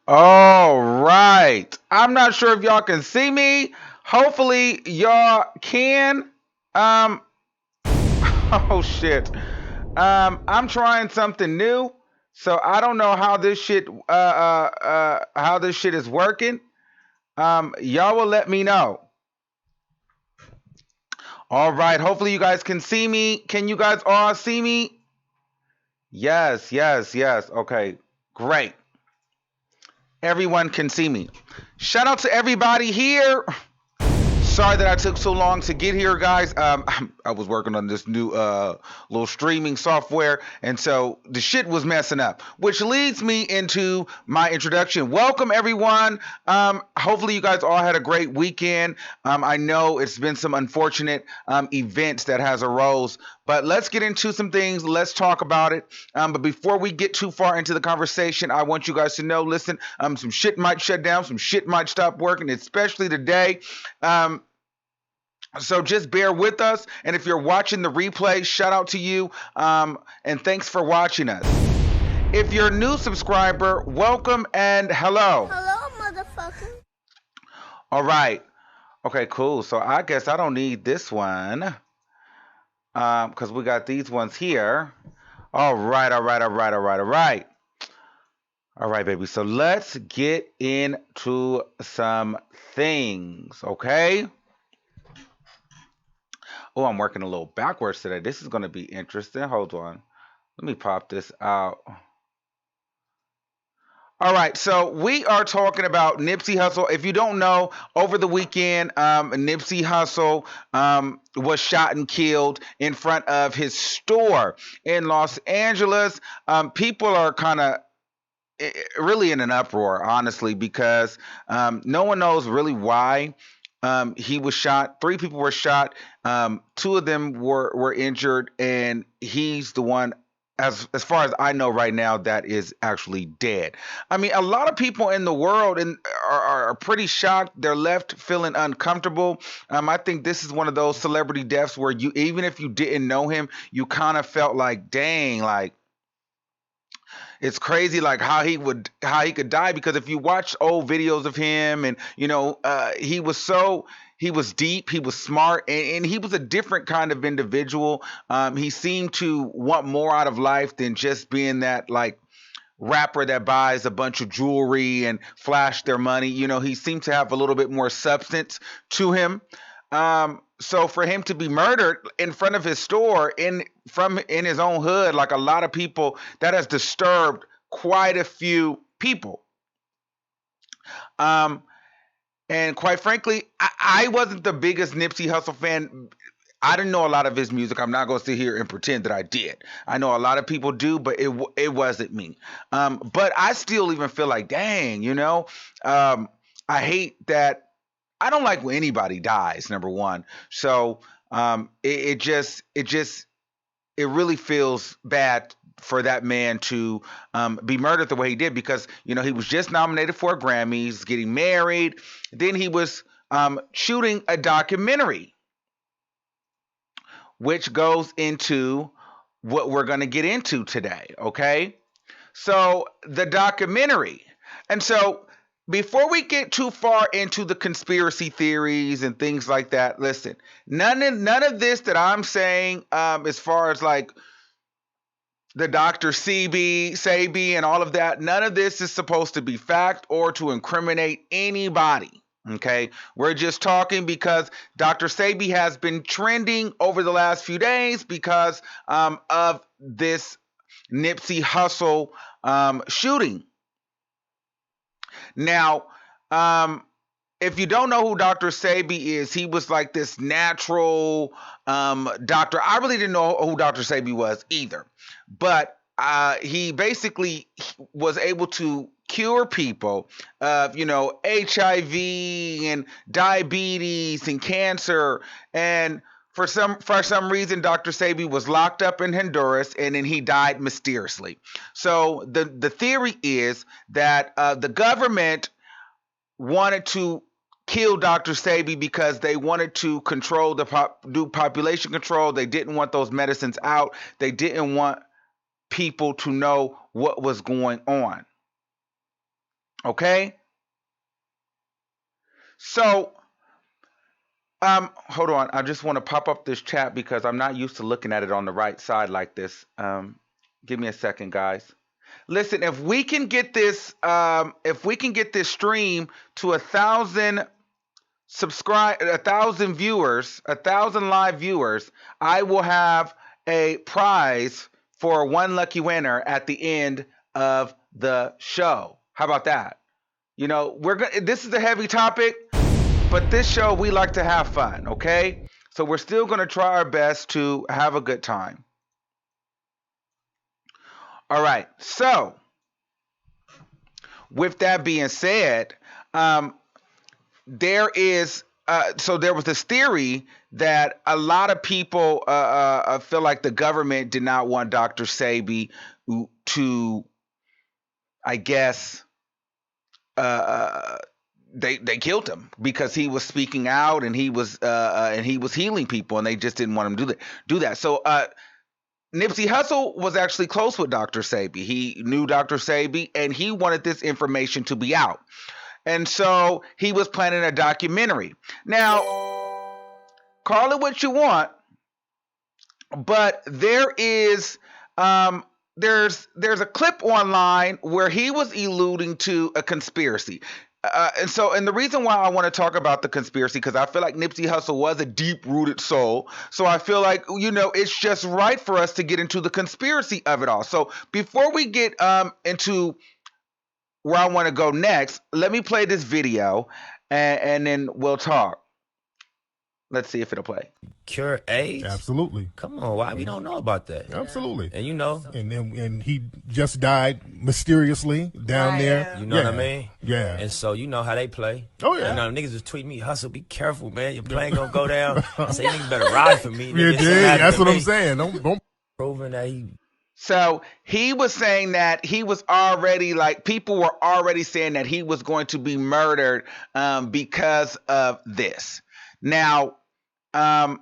All right. I'm not sure if y'all can see me. Hopefully y'all can. Um oh shit. I'm trying something new. So I don't know how this shit is working. Y'all will let me know. All right. Hopefully you guys can see me. Can you guys all see me? Yes, yes, yes. Okay. Great. Everyone can see me. Shout out to everybody here. Sorry that I took so long to get here, guys. I was working on this new little streaming software, and so the shit was messing up. Which leads me into my introduction. Welcome, everyone. Hopefully, you guys all had a great weekend. I know it's been some unfortunate events that has arose, but let's get into some things. Let's talk about it. But before we get too far into the conversation, I want you guys to know. Listen, some shit might shut down, some shit might stop working, especially today. Um, so just bear with us. And if you're watching the replay, shout out to you. And thanks for watching us. If you're a new subscriber, welcome and hello. Hello, motherfucker. All right. Okay, cool. So I guess I don't need this one because we got these ones here. All right, all right, all right, all right, all right. All right, baby. So let's get into some things, okay? Oh, I'm working a little backwards today. This is going to be interesting. Hold on. Let me pop this out. All right, so we are talking about Nipsey Hussle. If you don't know, over the weekend, Nipsey Hussle was shot and killed in front of his store in Los Angeles. People are kind of really in an uproar, honestly, because no one knows really why. He was shot. Three people were shot. Two of them were injured, and he's the one, as far as I know right now, that is actually dead. I mean, a lot of people in the world are pretty shocked. They're left feeling uncomfortable. I think this is one of those celebrity deaths where you, even if you didn't know him, you kind of felt like, dang, like it's crazy like how he could die, because if you watch old videos of him, and he was deep, he was smart, and he was a different kind of individual. He seemed to want more out of life than just being that like rapper that buys a bunch of jewelry and flash their money. He seemed to have a little bit more substance to him. So for him to be murdered in front of his store in his own hood, like a lot of people, that has disturbed quite a few people. Um, and quite frankly, I wasn't the biggest Nipsey Hussle fan. I didn't know a lot of his music. I'm not going to sit here and pretend that I did. I know a lot of people do, but it wasn't me. But I still even feel like, dang, I hate that. I don't like when anybody dies. Number one, so it really feels bad for that man to be murdered the way he did, because he was just nominated for a Grammy, he's getting married, then he was shooting a documentary, which goes into what we're going to get into today. Okay, so the documentary, and so before we get too far into the conspiracy theories and things like that, listen, none of this that I'm saying, as far as like the Dr. Sebi, and all of that, none of this is supposed to be fact or to incriminate anybody. Okay, we're just talking because Dr. Sebi has been trending over the last few days because of this Nipsey Hussle shooting. Now, if you don't know who Dr. Sebi is, he was like this natural doctor. I really didn't know who Dr. Sebi was either, but he basically was able to cure people of HIV and diabetes and cancer. And for some reason, Dr. Sebi was locked up in Honduras, and then he died mysteriously. So the theory is that the government wanted to kill Dr. Sebi because they wanted to control do population control. They didn't want those medicines out. They didn't want people to know what was going on. Okay? So, hold on. I just want to pop up this chat because I'm not used to looking at it on the right side like this. Give me a second, guys. Listen, if we can get this stream to 1,000 live viewers, I will have a prize for one lucky winner at the end of the show. How about that? You know, this is a heavy topic, but this show we like to have fun, okay? So we're still going to try our best to have a good time. All right. So, with that being said, there was this theory that a lot of people feel like the government did not want Dr. Sebi to, I guess, they killed him because he was speaking out and he was healing people, and they just didn't want him to do that. So Nipsey Hussle was actually close with Dr. Sebi. He knew Dr. Sebi, and he wanted this information to be out. And so he was planning a documentary. Now, call it what you want, but there's a clip online where he was alluding to a conspiracy. And the reason why I want to talk about the conspiracy, because I feel like Nipsey Hussle was a deep-rooted soul. So I feel like, it's just right for us to get into the conspiracy of it all. So before we get into where I want to go next, let me play this video and then we'll talk. Let's see if it'll play. Cure AIDS? Absolutely. Come on, why we don't know about that? Absolutely. And and he just died mysteriously down there. You know what I mean? Yeah. And so you know how they play. Oh yeah. Niggas was tweeting me, Hustle, be careful, man. Your plane gonna go down. I say, niggas better ride for me. Yeah, that's what I'm saying. Don't proving that he. So he was saying that he was already, people were already saying that he was going to be murdered because of this. Now, I'm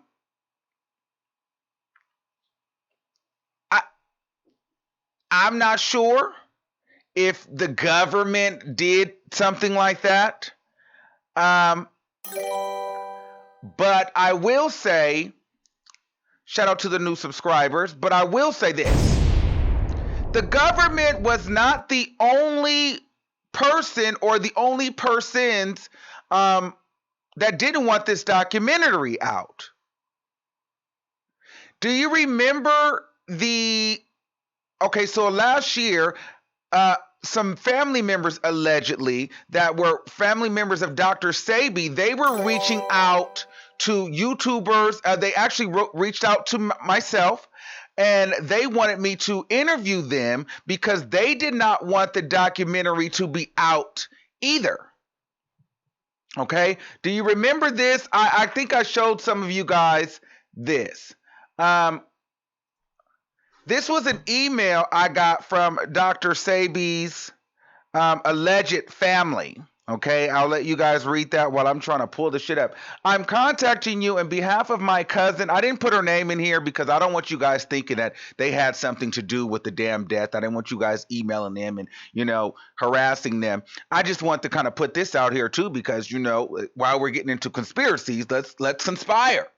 not sure if the government did something like that. But I will say, shout out to the new subscribers, but I will say this. The government was not the only person or the only persons that didn't want this documentary out. Do you remember so last year, some family members allegedly that were family members of Dr. Sebi, they were reaching out to YouTubers. They actually reached out to myself, and they wanted me to interview them because they did not want the documentary to be out either. Okay, do you remember this? I think I showed some of you guys this. This was an email I got from Dr. Sebi's alleged family. Okay, I'll let you guys read that while I'm trying to pull the shit up. I'm contacting you on behalf of my cousin. I didn't put her name in here because I don't want you guys thinking that they had something to do with the damn death. I didn't want you guys emailing them and, harassing them. I just want to kind of put this out here too because, while we're getting into conspiracies, let's conspire.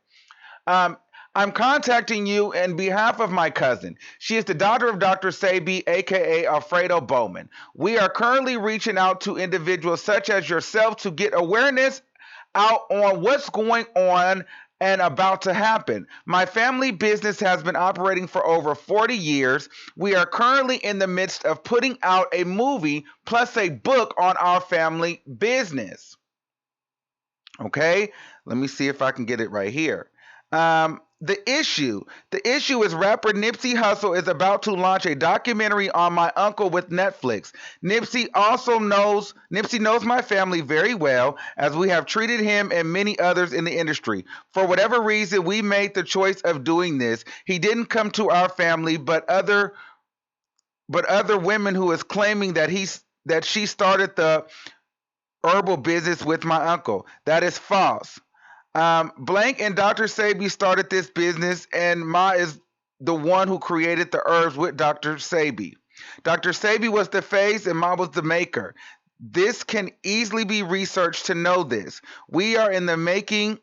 I'm contacting you on behalf of my cousin. She is the daughter of Dr. Sebi, aka Alfredo Bowman. We are currently reaching out to individuals such as yourself to get awareness out on what's going on and about to happen. My family business has been operating for over 40 years. We are currently in the midst of putting out a movie plus a book on our family business. Okay, let me see if I can get it right here. The issue is rapper Nipsey Hussle is about to launch a documentary on my uncle with Netflix. Nipsey knows my family very well, as we have treated him and many others in the industry. For whatever reason, we made the choice of doing this. He didn't come to our family, but other women who is claiming that she started the herbal business with my uncle. That is false. Blank and Dr. Sebi started this business, and Ma is the one who created the herbs with Dr. Sebi. Dr. Sebi was the face, and Ma was the maker. This can easily be researched to know this. We are in the making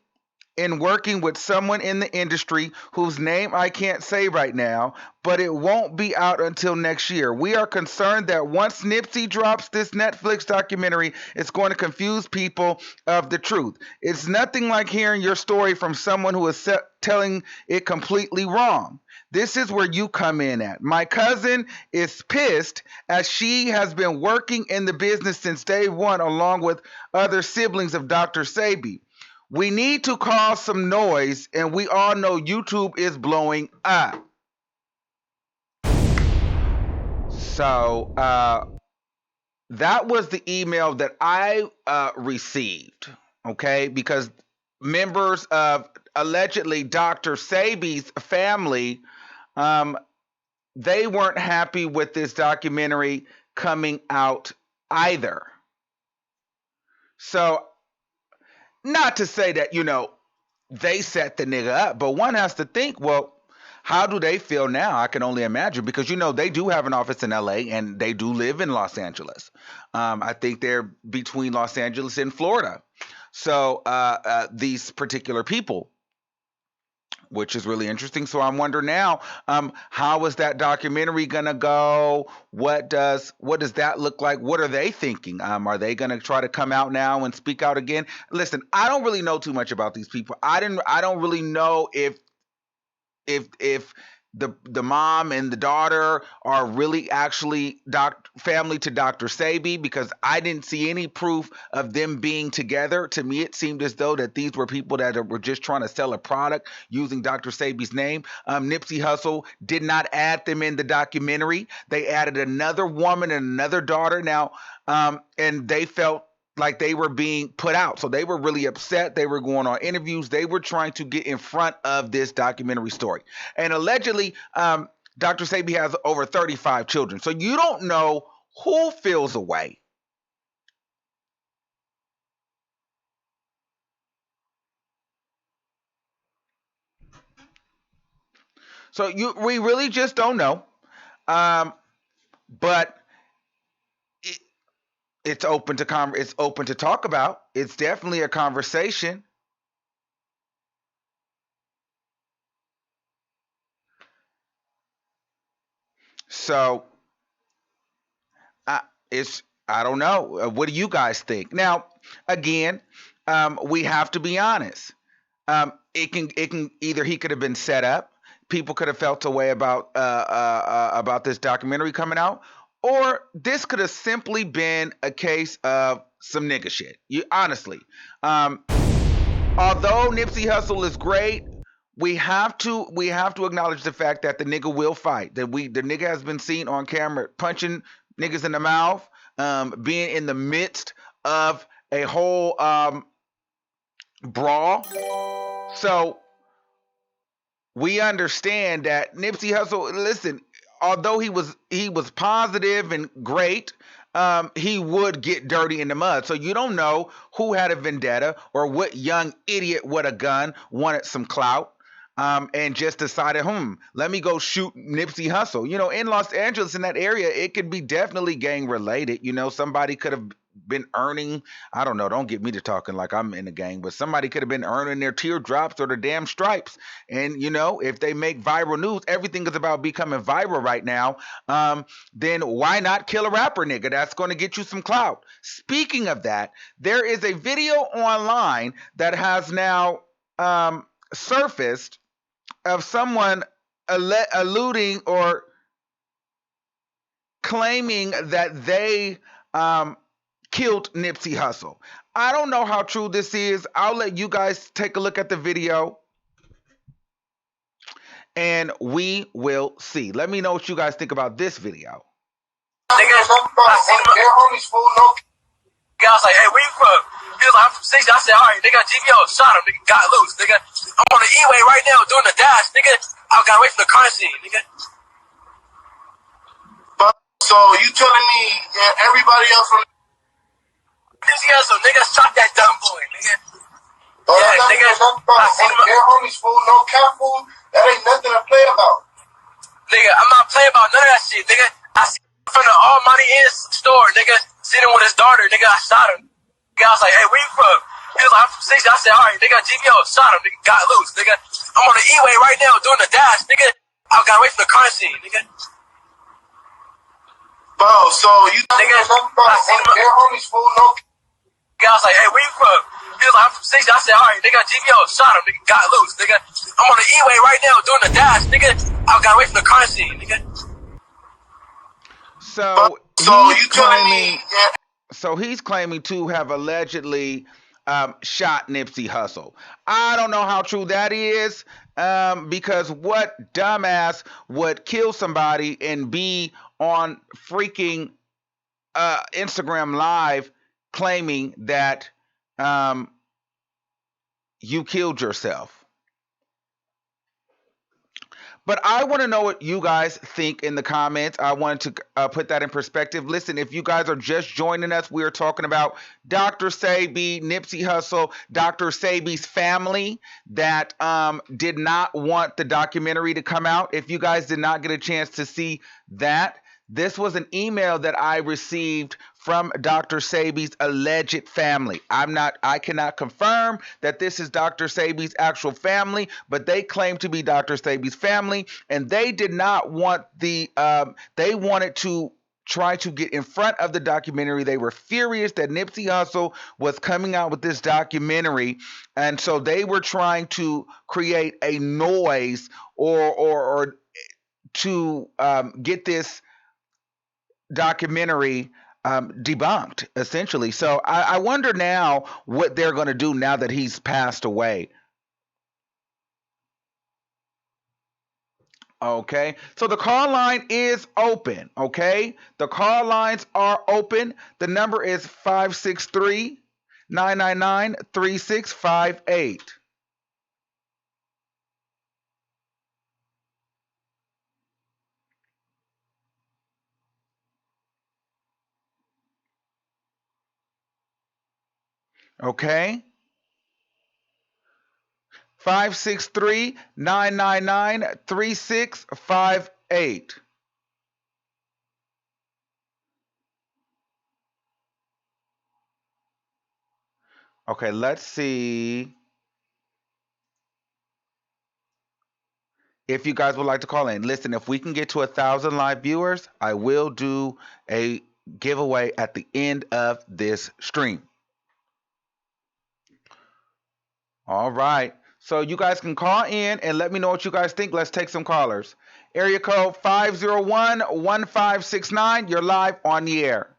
in working with someone in the industry whose name I can't say right now, but it won't be out until next year. We are concerned that once Nipsey drops this Netflix documentary, it's going to confuse people of the truth. It's nothing like hearing your story from someone who is telling it completely wrong. This is where you come in at. My cousin is pissed as she has been working in the business since day one along with other siblings of Dr. Sebi. We need to cause some noise, and we all know YouTube is blowing up. So that was the email that I received, okay? Because members of allegedly Dr. Sebi's family, they weren't happy with this documentary coming out either. So, not to say that, they set the nigga up, but one has to think, well, how do they feel now? I can only imagine because, they do have an office in LA and they do live in Los Angeles. I think they're between Los Angeles and Florida. So these particular people, which is really interesting. So I wonder now, how is that documentary gonna go? What does that look like? What are they thinking? Are they gonna try to come out now and speak out again? Listen, I don't really know too much about these people. I don't really know if the mom and the daughter are really actually family to Dr. Sebi, because I didn't see any proof of them being together. To me, it seemed as though that these were people that were just trying to sell a product using Dr. Sebi's name. Nipsey Hussle did not add them in the documentary. They added another woman and another daughter now, and they felt like they were being put out. So they were really upset. They were going on interviews. They were trying to get in front of this documentary story. And allegedly, Dr. Sebi has over 35 children. So you don't know who feels away. So we really just don't know. But it's open to it's open to talk about. It's definitely a conversation. So I don't know. What do you guys think? Now, again, we have to be honest. It can either he could have been set up. People could have felt a way about this documentary coming out, or this could have simply been a case of some nigga shit. Honestly, although Nipsey Hussle is great, we have to acknowledge the fact that the nigga will fight. The nigga has been seen on camera punching niggas in the mouth, being in the midst of a whole brawl. So we understand that Nipsey Hussle, listen, although he was positive and great, he would get dirty in the mud. So you don't know who had a vendetta or what young idiot with a gun wanted some clout. And just decided, let me go shoot Nipsey Hussle. In Los Angeles, in that area, it could be definitely gang related. Somebody could have been earning, I don't know, don't get me to talking like I'm in a gang, but somebody could have been earning their teardrops or their damn stripes. And, if they make viral news, everything is about becoming viral right now. Then why not kill a rapper nigga? That's going to get you some clout. Speaking of that, there is a video online that has now surfaced of someone alluding or claiming that they killed Nipsey Hussle. I don't know how true this is. I'll let you guys take a look at the video and we will see. Let me know what you guys think about this video. I was like, hey, where you from? He was like, I'm from 60. I said, all right, nigga, GVO shot him, nigga, got loose, nigga. I'm on the E-way right now doing the dash, nigga. I got away from the car scene, nigga. So you telling me that everybody else from So nigga shot that dumb boy, nigga. Yeah, nigga. I seen him. Their homies, fool, no cap, fool. That ain't nothing to play about. Nigga, I'm not playing about none of that shit, nigga. I seen him in front of Almighty already in the store, nigga, sitting with his daughter, nigga. I shot him. Nigga, I was like, hey, where you from? He was like, I'm from 60. I said, all right, nigga, GBO, shot him, nigga, got loose, nigga. I'm on the E-way right now doing the dash, nigga. I got away from the crime scene, nigga. Bro, so you Nigga, nothing about I seen him. their homies, fool, no? Nigga, I was like, hey, where you from? He was like, I'm from 60. I said, all right, nigga, GBO, shot him, nigga, got loose, nigga. I'm on the E-way right now doing the dash, nigga. I got away from the crime scene, nigga. So you telling me? So he's claiming to have allegedly shot Nipsey Hussle. I don't know how true that is, because what dumbass would kill somebody and be on freaking Instagram Live claiming that you killed yourself? But I want to know what you guys think in the comments. I wanted to put that in perspective. Listen, if you guys are just joining us, we are talking about Dr. Sebi, Nipsey Hussle, Dr. Sebi's family that did not want the documentary to come out. If you guys did not get a chance to see that, this was an email that I received from Dr. Sebi's alleged family. I cannot confirm that this is Dr. Sebi's actual family, but they claim to be Dr. Sebi's family, and they did not want they wanted to try to get in front of the documentary. They were furious that Nipsey Hussle was coming out with this documentary, and so they were trying to create a noise or to get this documentary debunked, essentially. So I wonder now what they're going to do now that he's passed away. Okay, so the call line is open. Okay, the call lines are open. The number is 563-999-3658. Okay, 563-999-3658. Okay, let's see if you guys would like to call in. Listen, if we can get to 1,000 live viewers, I will do a giveaway at the end of this stream. All right. So you guys can call in and let me know what you guys think. Let's take some callers. Area code 501-1569. You're live on the air.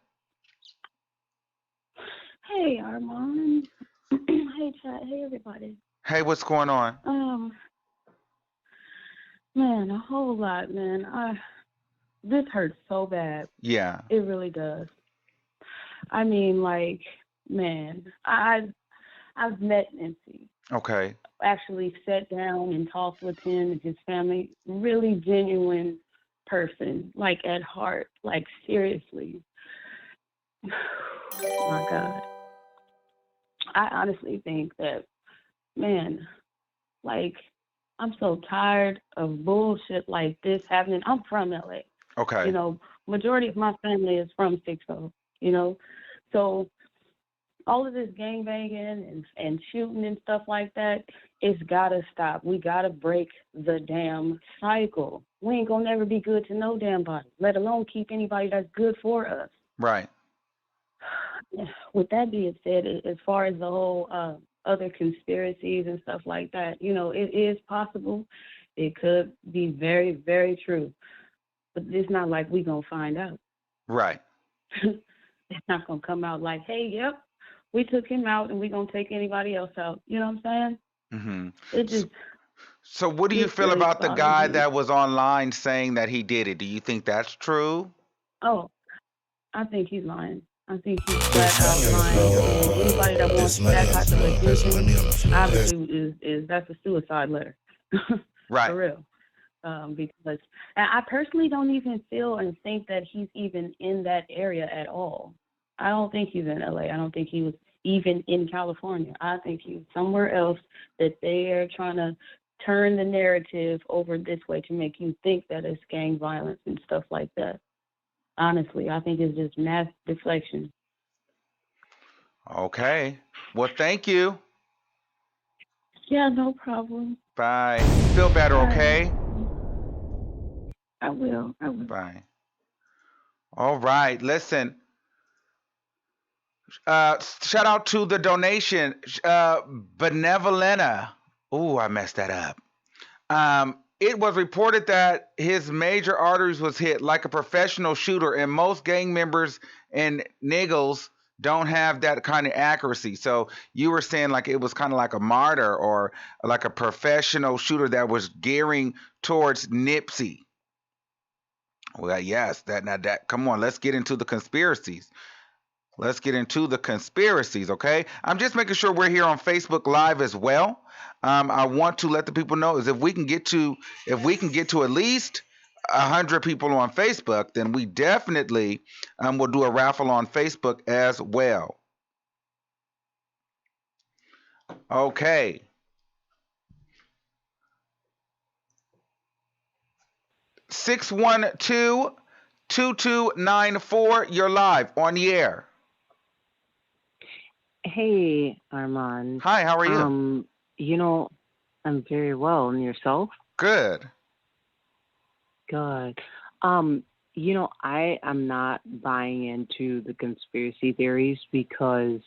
Hey, Armand. Hey, chat. Hey, everybody. Hey, what's going on? Man, a whole lot, man. This hurts so bad. Yeah. It really does. I mean, like, man, I've met Nipsey. Okay. Actually sat down and talked with him and his family. Really genuine person, like at heart, like seriously. Oh my God. I honestly think that, man, like, I'm so tired of bullshit like this happening. I'm from LA. Okay. You know, majority of my family is from 60, you know. So all of this gangbanging and shooting and stuff like that, it's got to stop. We got to break the damn cycle. We ain't going to never be good to no damn body, let alone keep anybody that's good for us. Right. With that being said, as far as the whole other conspiracies and stuff like that, you know, it is possible. It could be very, very true. But it's not like we're going to find out. Right. It's not going to come out like, hey, yep, we took him out and we're going to take anybody else out. You know what I'm saying? Mm-hmm. It just. So what do you feel really about the guy me. that was online saying that he did it? Do you think that's true? Oh, I think he's lying. I think he's flat out lying. And anybody that wants that type of attention, obviously, that's a suicide letter. Right. For real. Because I personally don't even feel and think that he's even in that area at all. I don't think he's in LA. I don't think he was even in California. I think he's somewhere else that they are trying to turn the narrative over this way to make you think that it's gang violence and stuff like that. Honestly, I think it's just mass deflection. Okay. Well, thank you. Yeah, no problem. Bye. Feel better, All right. okay? I will. I will. Bye. All right. Listen. Shout out to the donation. Benevolena. Ooh, I messed that up. It was reported that his major arteries was hit like a professional shooter, and most gang members and niggles don't have that kind of accuracy. So you were saying like it was kind of like a martyr or like a professional shooter that was gearing towards Nipsey. Well, yes, that now that come on, let's get into the conspiracies. Let's get into the conspiracies, okay? I'm just making sure we're here on Facebook Live as well. I want to let the people know is if we can get to at least 100 people on Facebook, then we definitely will do a raffle on Facebook as well. Okay. 612-2294. You're live on the air. Hey, Armand. Hi, how are you? You know, I'm very well. And yourself? Good. Good. I am not buying into the conspiracy theories because,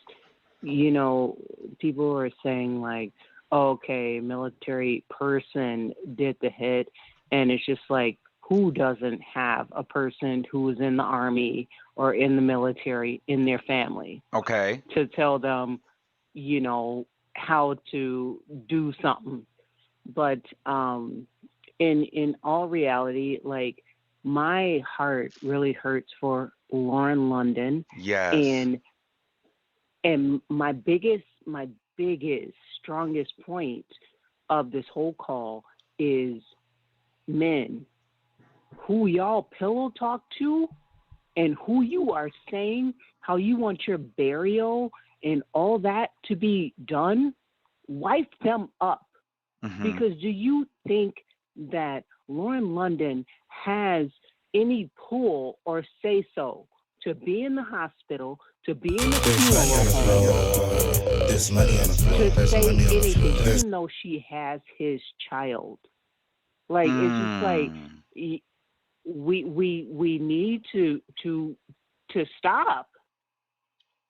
people are saying like, okay, military person did the hit, and it's just like, who doesn't have a person who is in the army or in the military in their family Okay. to tell them, how to do something? But in all reality, like, my heart really hurts for Lauren London. Yes. And my biggest, strongest point of this whole call is men, who y'all pillow talk to and who you are saying how you want your burial and all that to be done, wipe them up. Mhm. Because do you think that Lauren London has any pull or say so to be in the hospital, to be in the funeral home, to say anything, even though she has his child? Like, it's just like, we need to stop.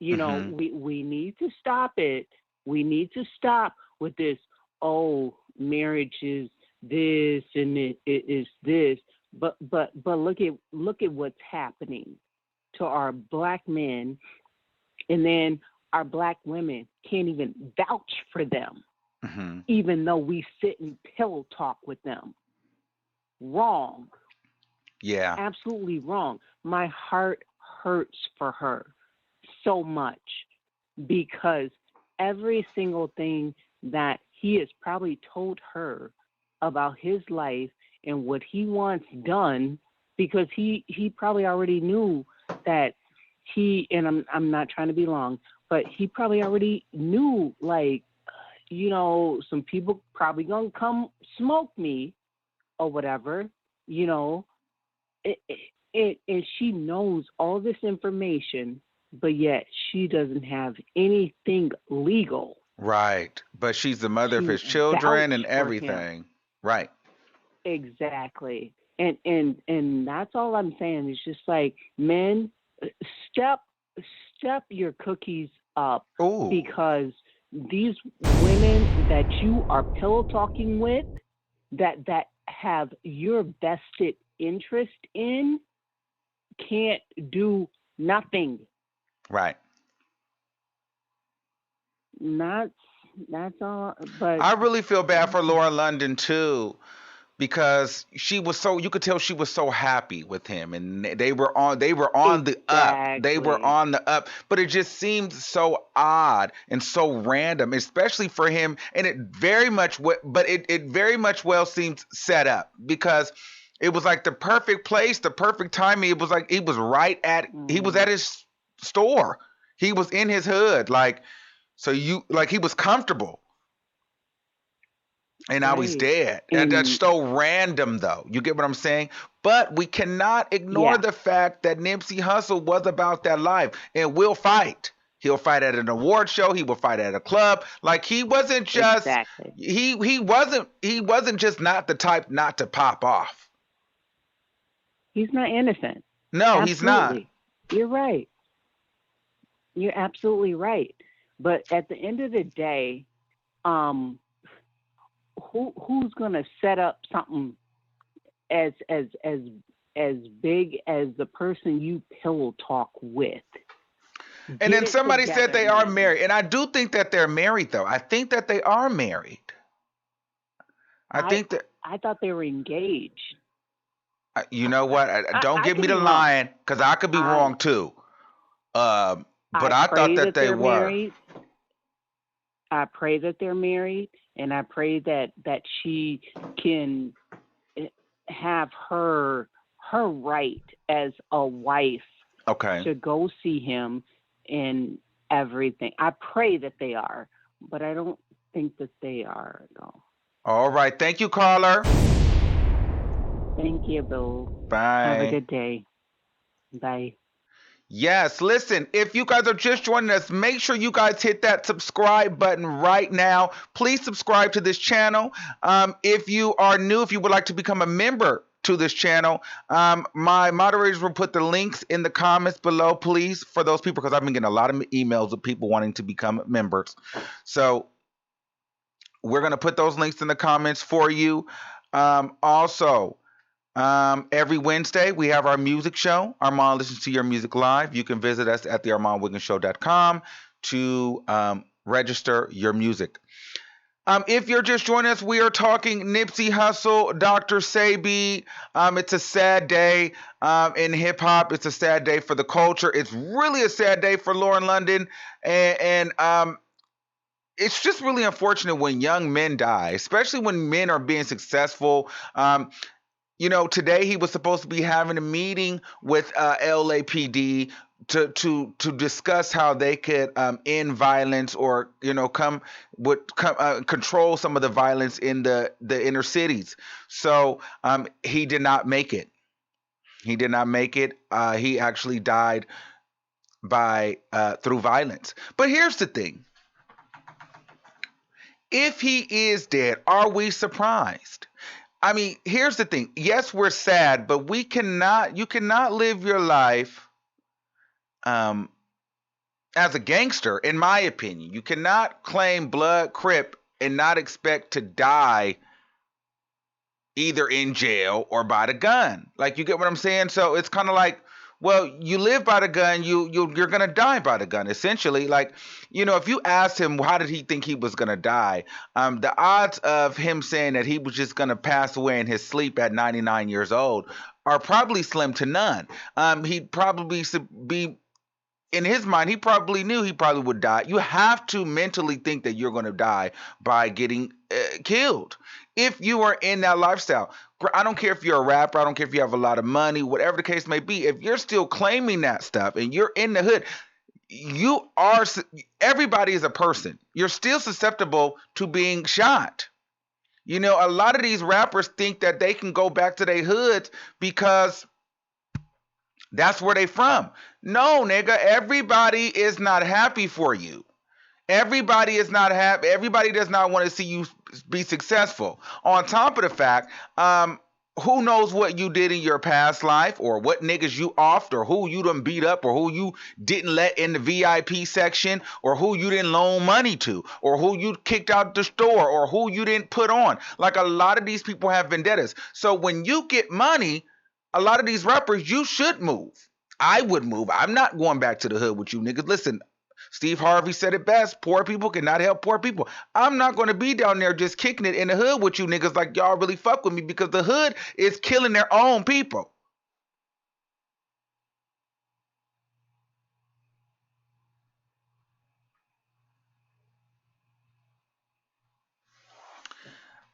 We need to stop it. We need to stop with this, oh, marriage is this and it is this. But look at what's happening to our black men, and then our black women can't even vouch for them, even though we sit and pillow talk with them. Wrong. Yeah. Absolutely wrong. My heart hurts for her so much because every single thing that he has probably told her about his life and what he wants done, because he probably already knew that and I'm not trying to be long, but he probably already knew, like, some people probably gonna come smoke me or whatever, and she knows all this information, but yet she doesn't have anything legal. Right. But she's the mother of to his children and vouch for him. everything. Right. Exactly. And that's all I'm saying. It's just like, men, step your cookies up. Ooh. Because these women that you are pillow talking with, that have your vested interest in, can't do nothing. Right. That's all. But I really feel bad for Laura London too, because she was so, you could tell she was so happy with him, and they were on the up. They were Exactly. on the up, but it just seemed so odd and so random, especially for him. And it very much it very much well seemed set up, because it was like the perfect place, the perfect timing. It was like he was he was at his store. He was in his hood, like, so he was comfortable. And now he's Right. dead. And that's And so random, though. You get what I'm saying? But we cannot ignore yeah, the fact that Nipsey Hussle was about that life and will fight. He'll fight at an award show. He will fight at a club. Like he wasn't just exactly. he wasn't just not the type not to pop off. He's not innocent. No, he's not. Absolutely. You're right. You're absolutely right. But at the end of the day, who's gonna set up something as big as the person you pillow talk with? And Get then it somebody said together, they are man. married, and I do think that they're married, though. I think that they are married. I I think that I thought they were engaged. you know what? Don't I give could me be the wrong. line because I could be I wrong too. But I I thought pray that that they they're were. married. I pray that they're married, and I pray that she can have her right as a wife Okay. to go see him and everything. I pray that they are, but I don't think that they are, though. All right. Thank you, caller. Thank you, Bill. Have a Bye. good day. Bye. Yes, listen, if you guys are just joining us, make sure you guys hit that subscribe button right now. Please subscribe to this channel. If you are new, if you would like to become a member to this channel, my moderators will put the links in the comments below, please, for those people, because I've been getting a lot of emails of people wanting to become members. So we're going to put those links in the comments for you. Also, every Wednesday, we have our music show, Armand Listens to Your Music Live. You can visit us at thearmandwiggins.show.com to register your music. If you're just joining us, we are talking Nipsey Hussle, Dr. Sebi. It's a sad day in hip hop. It's a sad day for the culture. It's really a sad day for Lauren London. And it's just really unfortunate when young men die, especially when men are being successful. Today he was supposed to be having a meeting with LAPD to discuss how they could end violence or control some of the violence in the inner cities. So he did not make it. He did not make it. He actually died through violence. But here's the thing. If he is dead, are we surprised? I mean, here's the thing. Yes, we're sad, but you cannot live your life as a gangster, in my opinion. You cannot claim blood crip and not expect to die either in jail or by the gun. Like, you get what I'm saying? So it's kind of like, well, you live by the gun, you're gonna die by the gun, essentially. Like, if you asked him how did he think he was gonna die, the odds of him saying that he was just gonna pass away in his sleep at 99 years old are probably slim to none. He'd probably be in his mind, he probably knew he probably would die. You have to mentally think that you're going to die by getting killed if you are in that lifestyle. I don't care if you're a rapper. I don't care if you have a lot of money, whatever the case may be. If you're still claiming that stuff and you're in the hood, everybody is a person. You're still susceptible to being shot. A lot of these rappers think that they can go back to their hoods because that's where they from. No, nigga, everybody is not happy for you. Everybody is not happy. Everybody does not want to see you be successful. On top of the fact, who knows what you did in your past life, or what niggas you offed, or who you done beat up, or who you didn't let in the VIP section, or who you didn't loan money to, or who you kicked out the store, or who you didn't put on. Like, a lot of these people have vendettas. So when you get money, a lot of these rappers, you should move. I would move. I'm not going back to the hood with you niggas. Listen, Steve Harvey said it best. Poor people cannot help poor people. I'm not going to be down there just kicking it in the hood with you niggas like y'all really fuck with me, because the hood is killing their own people.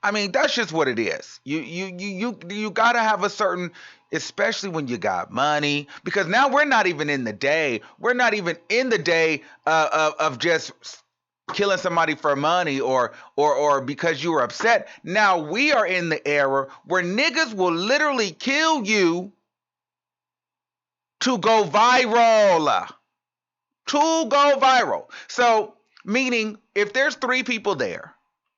I mean, that's just what it is. You gotta have a certain, especially when you got money, because now we're not even in the day. We're not even in the day of just killing somebody for money or because you were upset. Now we are in the era where niggas will literally kill you to go viral. To go viral. So, meaning if there's 3 people there,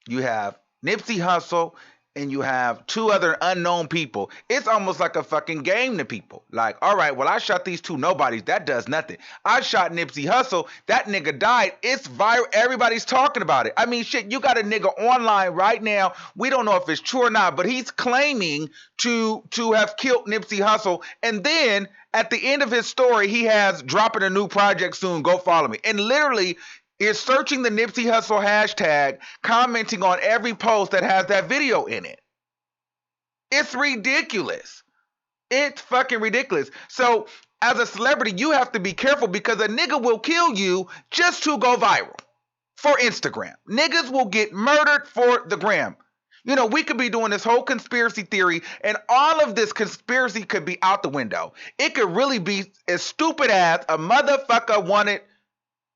you have Nipsey Hussle and you have 2 other unknown people. It's almost like a fucking game to people. Like, all right, well, I shot these 2 nobodies. That does nothing. I shot Nipsey Hussle. That nigga died. It's viral. Everybody's talking about it. I mean, shit, you got a nigga online right now. We don't know if it's true or not, but he's claiming to have killed Nipsey Hussle. And then at the end of his story, he has dropping a new project soon. Go follow me. And literally is searching the Nipsey Hussle hashtag, commenting on every post that has that video in it. It's ridiculous. It's fucking ridiculous. So as a celebrity, you have to be careful because a nigga will kill you just to go viral for Instagram. Niggas will get murdered for the gram. You know, we could be doing this whole conspiracy theory and all of this conspiracy could be out the window. It could really be as stupid as a motherfucker wanted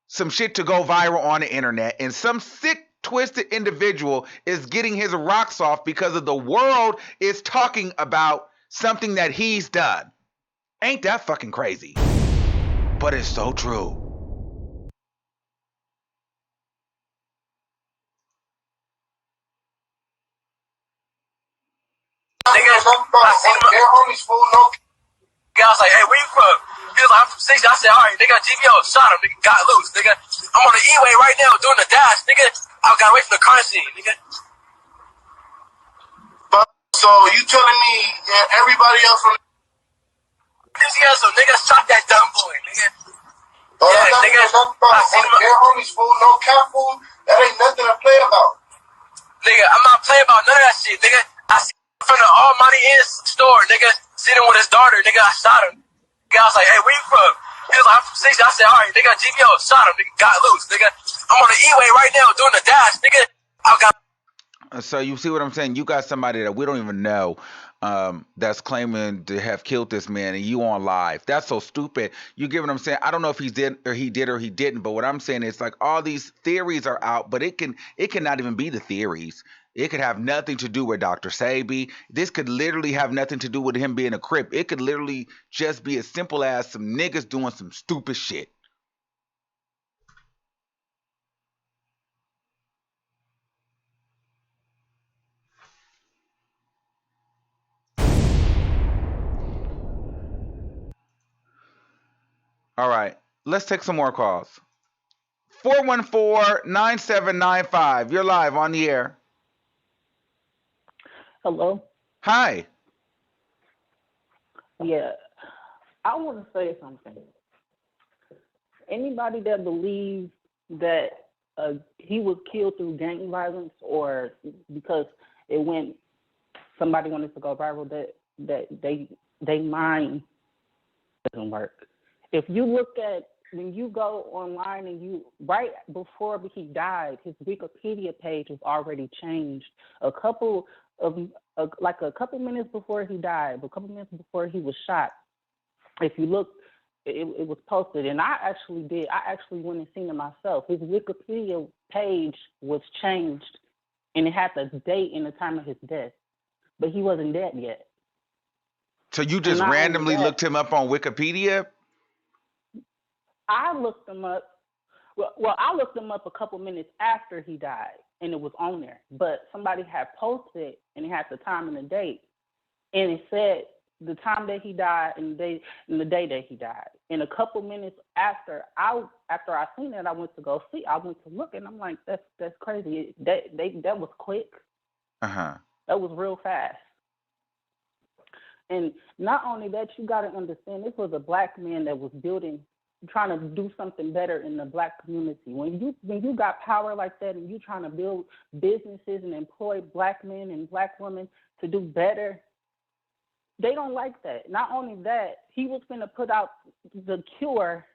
some shit to go viral on the internet and some sick twisted individual is getting his rocks off because of the world is talking about something that he's done. Ain't that fucking crazy? But it's so true. Nigga, I seen him. Their homies, fool, no. I was like, hey, where you from? He was like, I'm from 60. I said, all right, nigga, GBO shot him, nigga, got loose, nigga. I'm on the E-way right now doing the dash, nigga. I got away from the crime scene, nigga. So you telling me everybody else from Nigga, shot that dumb boy, nigga. yeah, nigga, I seen him. their homies, fool, no cap, fool? That ain't nothing to play about. Nigga, I'm not playing about none of that shit, nigga. I seen him from the Almighty Inn store, nigga, sitting with his daughter, nigga. I shot him. Nigga, I was like, hey, where you from? He was like, I'm from 60. I said, all right, nigga, GBO shot him, nigga, got loose, nigga. I'm on the E-way right now doing the dash, nigga. I got. So you see what I'm saying? You got somebody that we don't even know that's claiming to have killed this man, and you on live. That's so stupid. You get what I'm saying? I don't know if he did or he didn't, but what I'm saying is like all these theories are out, but it cannot even be the theories. It could have nothing to do with Dr. Sebi. This could literally have nothing to do with him being a Crip. It could literally just be as simple as some niggas doing some stupid shit. All right, let's take some more calls. 414-9795. You're live on the air. Hello? Hi. Yeah. I want to say something. Anybody that believes that he was killed through gang violence or because somebody wanted to go viral, that they mind doesn't work. If you look at when you go online and right before he died, his Wikipedia page was already changed. A couple minutes before he died, a couple minutes before he was shot. If you look, it was posted, and I actually went and seen it myself. His Wikipedia page was changed, and it had the date and the time of his death, but he wasn't dead yet. So you just randomly looked him up on Wikipedia? I looked him up. Well, I looked him up a couple minutes after he died, and it was on there. But somebody had posted, and it had the time and the date, and it said the time that he died and the day that he died. And a couple minutes after I seen it, I went to go see. I went to look, and I'm like, that's crazy. That was quick. Uh-huh. That was real fast. And not only that, you got to understand, this was a black man that was trying to do something better in the black community. When you got power like that and you trying to build businesses and employ black men and black women to do better, they don't like that. Not only that, he was going to put out the cure.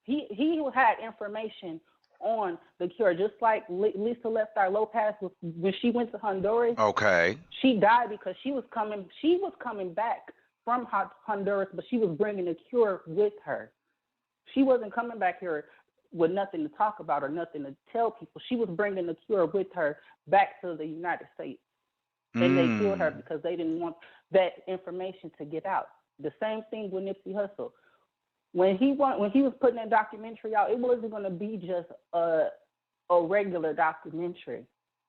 He had information on the cure, just like Lisa Leftar Lopez when she went to Honduras. Okay. She died because she was coming back from Honduras, but she was bringing the cure with her. She wasn't coming back here with nothing to talk about or nothing to tell people. She was bringing the cure with her back to the United States. And they killed her because they didn't want that information to get out. The same thing with Nipsey Hussle. When he was putting that documentary out, it wasn't going to be just a regular documentary.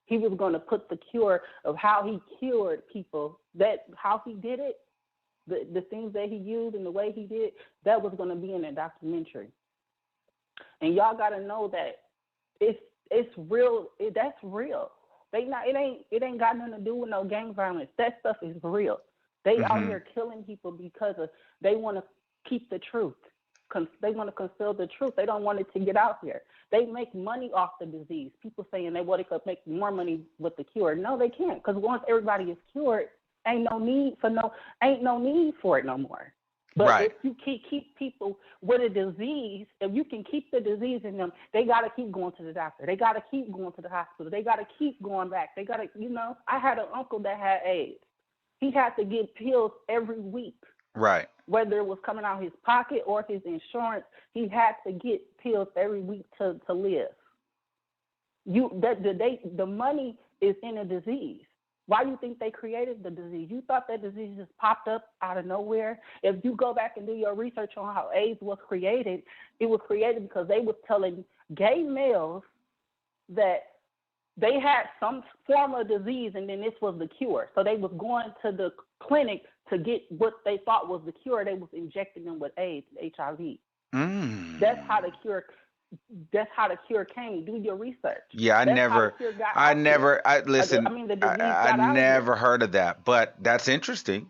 He was going to put the cure of how he cured people, that how he did it, the things that he used and the way he did, that was going to be in that documentary. And y'all got to know that it's real. That's real. It ain't got nothing to do with no gang violence. That stuff is real. They out here killing people because they want to keep the truth. They want to conceal the truth. They don't want it to get out here. They make money off the disease. People saying they could make more money with the cure. No, they can't, because once everybody is cured, ain't no need for it no more. But Right. if you keep people with a disease, if you can keep the disease in them, they got to keep going to the doctor. They got to keep going to the hospital. They got to keep going back. They got to, I had an uncle that had AIDS. He had to get pills every week. Right. Whether it was coming out of his pocket or his insurance, he had to get pills every week to live. The money is in a disease. Why do you think they created the disease? You thought that disease just popped up out of nowhere? If you go back and do your research on how AIDS was created, it was created because they was telling gay males that they had some form of disease and then this was the cure. So they was going to the clinic to get what they thought was the cure. They was injecting them with AIDS, HIV. That's how the cure came. Do your research. Yeah, I never heard of that, but that's interesting.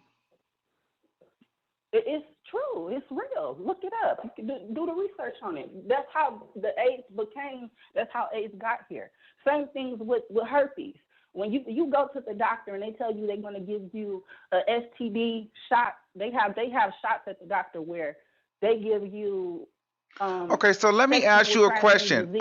It's true. It's real. Look it up. You can do the research on it. That's how the AIDS became. That's how AIDS got here. Same things with herpes. When you go to the doctor and they tell you they're going to give you a STD shot, they have shots at the doctor where they give you. Okay, so let me ask you a question.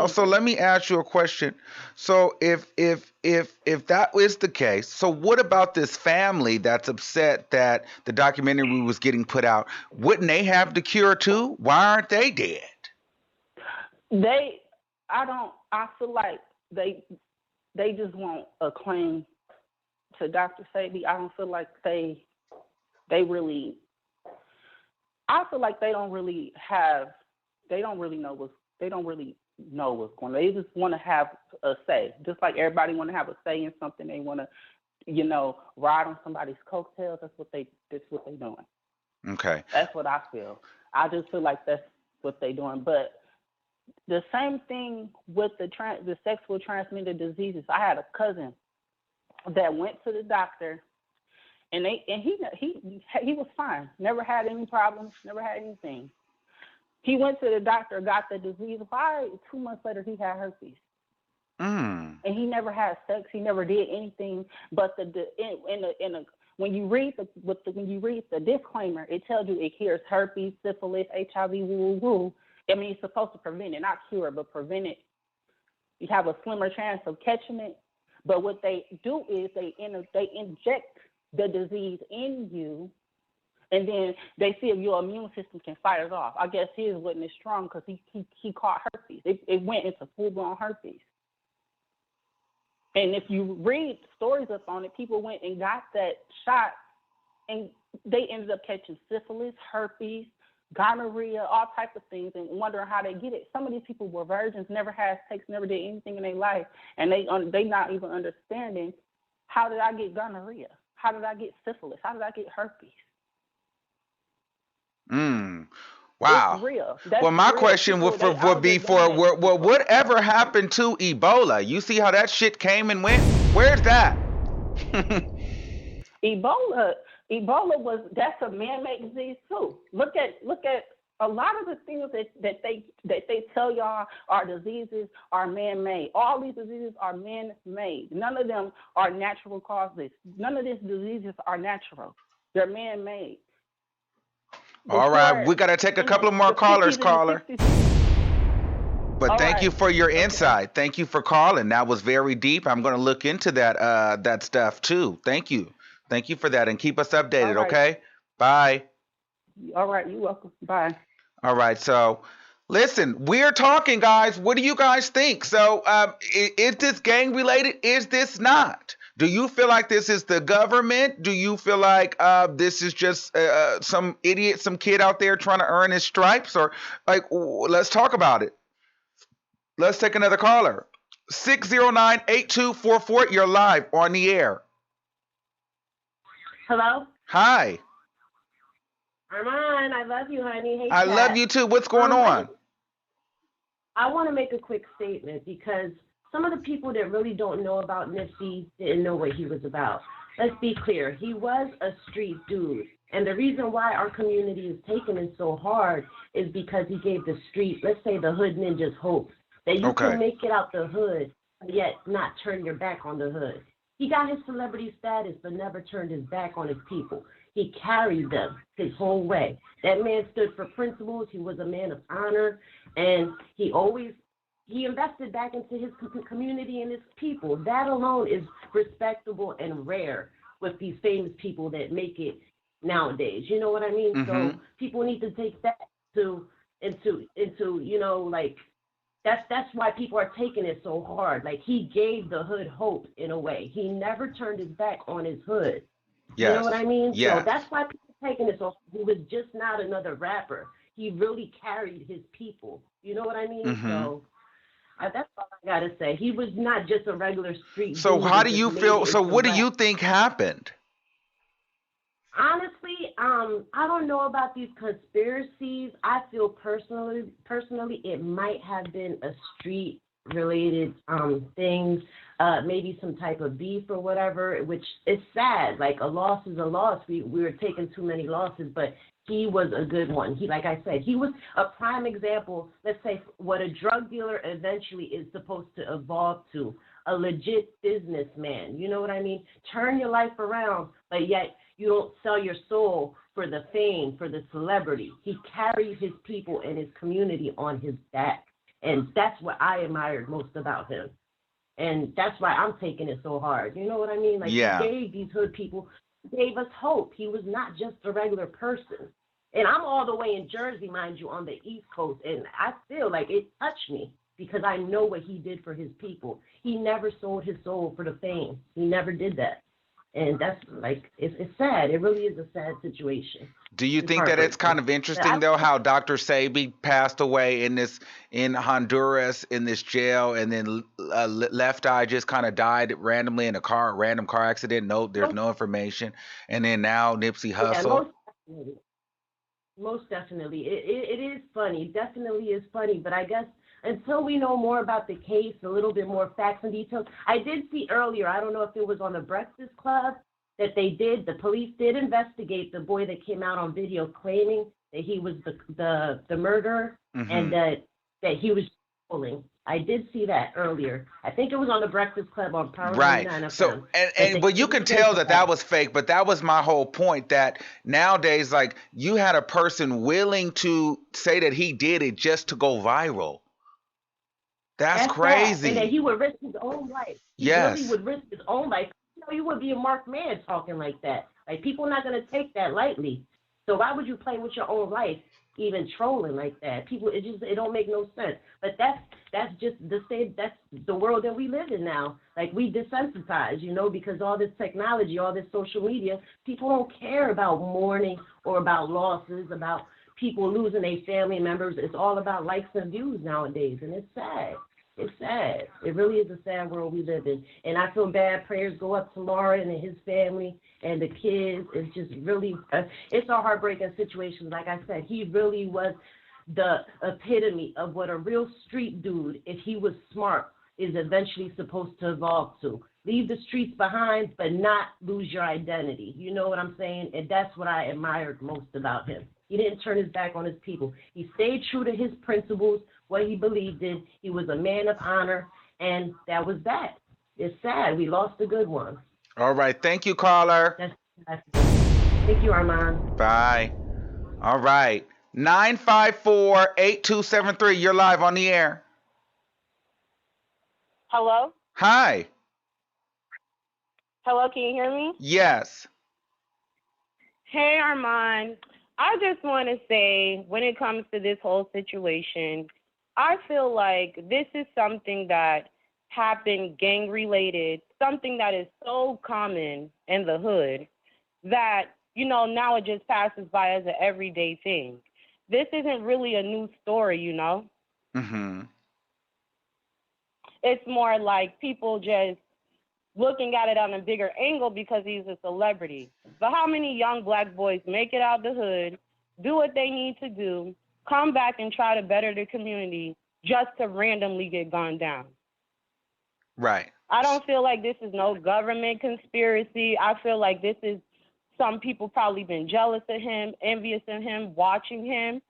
So if that is the case, so what about this family that's upset that the documentary was getting put out? Wouldn't they have the cure too? Why aren't they dead? I feel like they just want a claim to Dr. Sebi. I don't feel like they really. I feel like they don't really know what's going on. They just want to have a say, just like everybody want to have a say in something. They want to, ride on somebody's coattails. That's what they doing. Okay. That's what I feel. I just feel like that's what they doing. But the same thing with the sexual transmitted diseases. I had a cousin that went to the doctor, and he was fine. Never had any problems. Never had anything. He went to the doctor, got the disease. 2 months later, he had herpes. And he never had sex. He never did anything. But when you read the disclaimer, it tells you it cures herpes, syphilis, HIV, woo. I mean, it's supposed to prevent it, not cure, but prevent it. You have a slimmer chance of catching it. But what they do is they inject the disease in you. And then they see if your immune system can fight it off. I guess his wasn't as strong because he caught herpes. It went into full-blown herpes. And if you read stories up on it, people went and got that shot, and they ended up catching syphilis, herpes, gonorrhea, all types of things, and wondering how they get it. Some of these people were virgins, never had sex, never did anything in their life, and they not even understanding, how did I get gonorrhea? How did I get syphilis? How did I get herpes? Wow. It's real. Well, my question would be whatever happened to Ebola? You see how that shit came and went? Where's that? Ebola that's a man-made disease too. Look at a lot of the things that they tell y'all are diseases are man-made. All these diseases are man-made. None of them are natural causes. None of these diseases are natural. They're man-made. All right, we got to take a couple of more callers, caller. But thank you for your insight. Thank you for calling. That was very deep. I'm going to look into that stuff too. Thank you. Thank you for that, and keep us updated, okay? Bye. All right, you're welcome. Bye. All right, so Listen, we're talking, guys. What do you guys think? So, is this gang related? Is this not? Do you feel like this is the government? Do you feel like this is just some idiot, some kid out there trying to earn his stripes? Or like, let's talk about it. Let's take another caller. 609-8244. You're live on the air. Hello? Hi. Armand, I love you, honey. Hey, I love Kat. you too. What's going on? I want to make a quick statement because some of the people that really don't know about Nipsey didn't know what he was about. Let's be clear. He was a street dude. And the reason why our community is taking it so hard is because he gave the street, let's say the hood ninjas, hope that you can make it out the hood, yet not turn your back on the hood. He got his celebrity status, but never turned his back on his people. He carried them his whole way. That man stood for principles. He was a man of honor, and he invested back into his community and his people. That alone is respectable and rare with these famous people that make it nowadays. You know what I mean? Mm-hmm. So people need to take that into like that's why people are taking it so hard. Like he gave the hood hope in a way. He never turned his back on his hood. Yes. You know what I mean? Yes. So that's why people are taking it so. He was just not another rapper. He really carried his people. You know what I mean? Mm-hmm. So that's all I gotta say. He was not just a regular street. So dude how that do just you made feel? it So into what do rap. you think happened? Honestly, I don't know about these conspiracies. I feel personally, it might have been a street-related thing, maybe some type of beef or whatever. Which is sad. Like a loss is a loss. We were taking too many losses, but he was a good one. Like I said, he was a prime example. Let's say what a drug dealer eventually is supposed to evolve to. A legit businessman. You know what I mean? Turn your life around, but yet you don't sell your soul for the fame, for the celebrity. He carried his people and his community on his back. And that's what I admired most about him. And that's why I'm taking it so hard. You know what I mean? Like Yeah. he gave these hood people, gave us hope. He was not just a regular person. And I'm all the way in Jersey, mind you, on the East Coast. And I feel like it touched me because I know what he did for his people. He never sold his soul for the fame. He never did that. And that's like, it's sad. It really is a sad situation. Do you It's think that it's kind of interesting though how Dr. Sebi passed away in Honduras in this jail, and then Left Eye just kind of died randomly in a random car accident? No, there's no information, and then now Nipsey Hussle. Yeah, most definitely. It is funny. Definitely is funny. But I guess until we know more about the case, a little bit more facts and details. I did see earlier, I don't know if it was on the Breakfast Club, that the police did investigate the boy that came out on video claiming that he was the murderer, Mm-hmm. and that he was trolling. I did see that earlier. I think it was on the Breakfast Club on Power 99 FM. So but you can tell that was fake, but that was my whole point, that nowadays, like, you had a person willing to say that he did it just to go viral. That's crazy. Sad. And that he would risk his own life. He really would risk his own life. You would be a marked man talking like that. Like, people are not going to take that lightly. So why would you play with your own life, even trolling like that? People, it don't make no sense. But that's just that's the world that we live in now. Like, we desensitize, because all this technology, all this social media, people don't care about mourning or about losses, about people losing their family members. It's all about likes and views nowadays, and it's sad. It's sad. It really is a sad world we live in. And I feel bad. Prayers go up to Lauren and his family and the kids. It's just really, it's a heartbreaking situation. Like I said, he really was the epitome of what a real street dude, if he was smart, is eventually supposed to evolve to. Leave the streets behind, but not lose your identity. You know what I'm saying? And that's what I admired most about him. He didn't turn his back on his people. He stayed true to his principles, what he believed in. He was a man of honor, and that was that. It's sad. We lost a good one. All right. Thank you, caller. Thank you, Armand. Bye. All right. 954-8273. You're live on the air. Hello? Hi. Hello, can you hear me? Yes. Hey, Armand. I just want to say, when it comes to this whole situation, I feel like this is something that happened gang related, something that is so common in the hood that, now it just passes by as an everyday thing. This isn't really a new story, Mm-hmm. It's more like people just looking at it on a bigger angle because he's a celebrity. But how many young black boys make it out the hood, do what they need to do, come back and try to better the community just to randomly get gunned down? Right. I don't feel like this is no government conspiracy. I feel like this is some people probably been jealous of him, envious of him, watching him,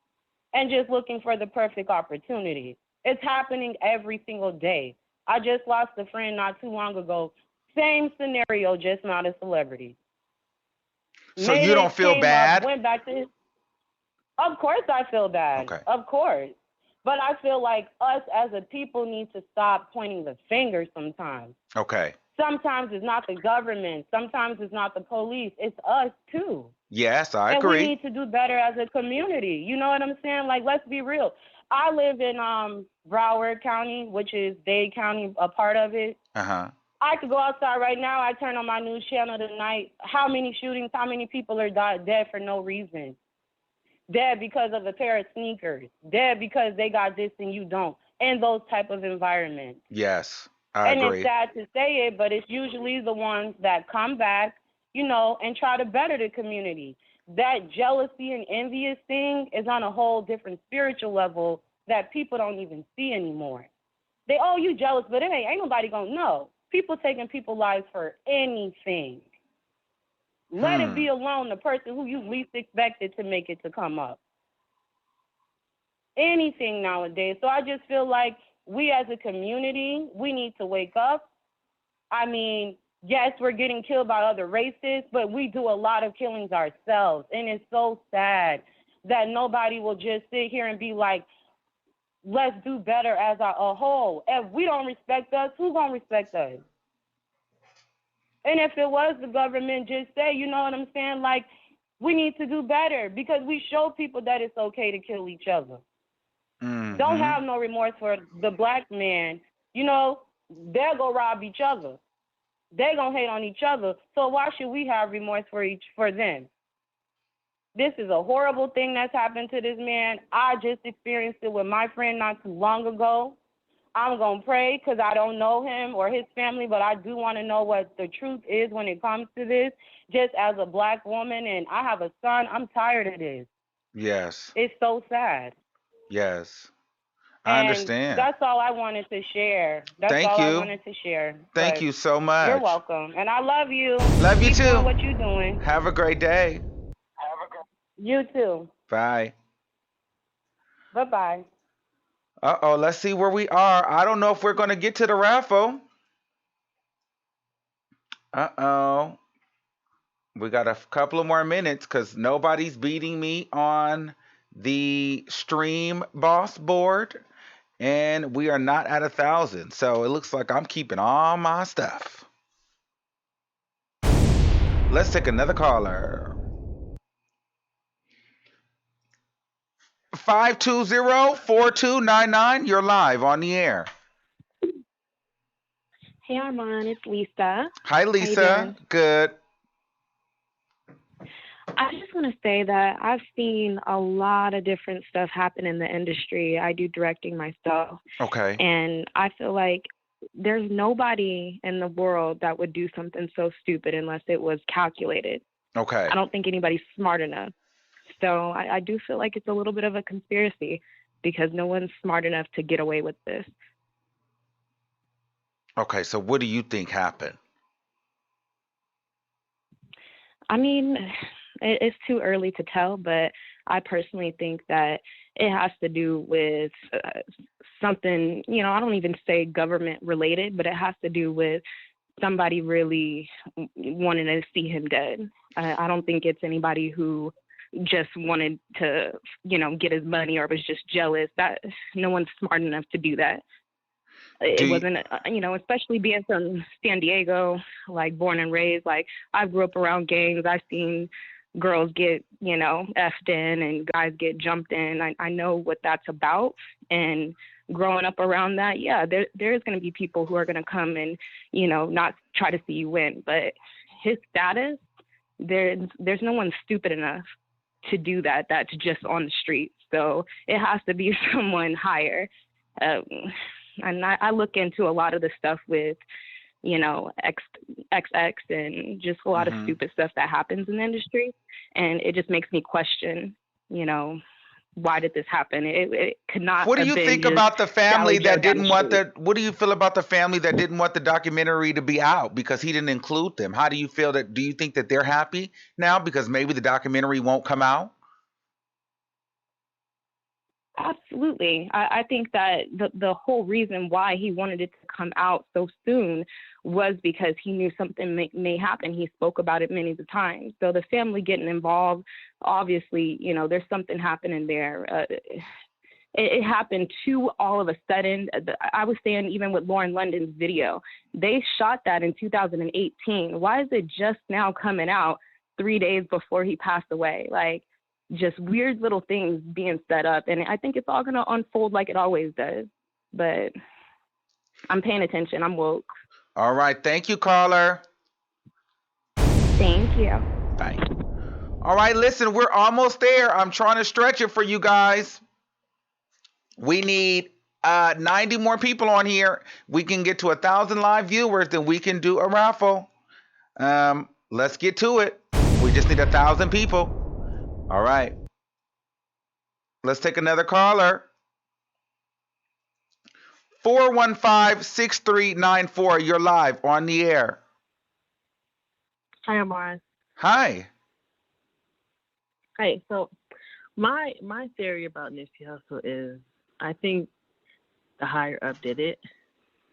and just looking for the perfect opportunity. It's happening every single day. I just lost a friend not too long ago. Same scenario, just not a celebrity. So Made you don't it, feel came bad? up, went back to his... Of course I feel bad. Okay. Of course. But I feel like us as a people need to stop pointing the finger sometimes. Okay. Sometimes it's not the government. Sometimes it's not the police. It's us too. Yes, I And agree. we need to do better as a community. You know what I'm saying? Like, let's be real. I live in Broward County, which is Dade County, a part of it. Uh-huh. I could go outside right now. I turn on my news channel tonight. How many shootings, how many people are dead for no reason? Dead because of a pair of sneakers. Dead because they got this and you don't. In those type of environments. Yes, I And agree. it's sad to say it, but it's usually the ones that come back, and try to better the community. That jealousy and envious thing is on a whole different spiritual level that people don't even see anymore. You jealous, but ain't nobody gonna know. People taking people's lives for anything. Let it be alone the person who you least expected to make it to come up. Anything nowadays. So I just feel like we as a community, we need to wake up. I mean, yes, we're getting killed by other races, but we do a lot of killings ourselves. And it's so sad that nobody will just sit here and be like, let's do better as a whole. If we don't respect us, who's going to respect us? And if it was the government, just say, you know what I'm saying? Like, we need to do better because we show people that it's okay to kill each other. Mm-hmm. Don't have no remorse for the black man. They'll go rob each other. They're going to hate on each other. So why should we have remorse for them? This is a horrible thing that's happened to this man. I just experienced it with my friend not too long ago. I'm going to pray because I don't know him or his family, but I do want to know what the truth is when it comes to this. Just as a black woman, and I have a son, I'm tired of this. Yes. It's so sad. Yes. I understand. That's all I wanted to share. Thank you. I wanted to share. Thank you so much. You're welcome. And I love you. Love you Keep too. doing what you're doing. Have a great day. You too. Bye. Bye-bye. Uh-oh, let's see where we are. I don't know if we're going to get to the raffle. Uh-oh. We got a couple of more minutes because nobody's beating me on the Stream Boss board. And we are not at 1,000. So it looks like I'm keeping all my stuff. Let's take another caller. 520-4299. You're live on the air. Hey Armand, it's Lisa. Hi Lisa. Good. I just want to say that I've seen a lot of different stuff happen in the industry. I do directing myself. Okay. And I feel like there's nobody in the world that would do something so stupid unless it was calculated. Okay. I don't think anybody's smart enough. So I do feel like it's a little bit of a conspiracy because no one's smart enough to get away with this. Okay, so what do you think happened? I mean, it's too early to tell, but I personally think that it has to do with something, I don't even say government related, but it has to do with somebody really wanting to see him dead. I don't think it's anybody who just wanted to, get his money or was just jealous. That no one's smart enough to do that. It wasn't, especially being from San Diego, like born and raised, like I grew up around gangs. I've seen girls get, effed in and guys get jumped in. I know what that's about. And growing up around that, yeah, there's going to be people who are going to come and, not try to see you win. But his status, there's no one stupid enough to do that. That's just on the street. So it has to be someone higher. And I look into a lot of the stuff with, XX and just a lot of stupid stuff that happens in the industry. And it just makes me question, why did this happen? It could not. What do you think about the family that didn't want the? What do you feel about the family that didn't want the documentary to be out because he didn't include them? How do you feel that? Do you think that they're happy now because maybe the documentary won't come out? Absolutely. I think that the whole reason why he wanted it to come out so soon was because he knew something may happen. He spoke about it many times. So the family getting involved, obviously, there's something happening there. It happened too all of a sudden. I was saying even with Lauren London's video, they shot that in 2018. Why is it just now coming out 3 days before he passed away? Like, just weird little things being set up. And I think it's all going to unfold like it always does. But I'm paying attention. I'm woke. All right. Thank you, caller. Thank you. Bye. All right. Listen, we're almost there. I'm trying to stretch it for you guys. We need 90 more people on here. We can get to 1,000 live viewers, then we can do a raffle. Let's get to it. We just need 1,000 people. All right. Let's take another caller. 415-6394. You're live on the air. Hi, Amar. Hi. Hey, so my theory about Nipsey Hussle is I think the higher up did it.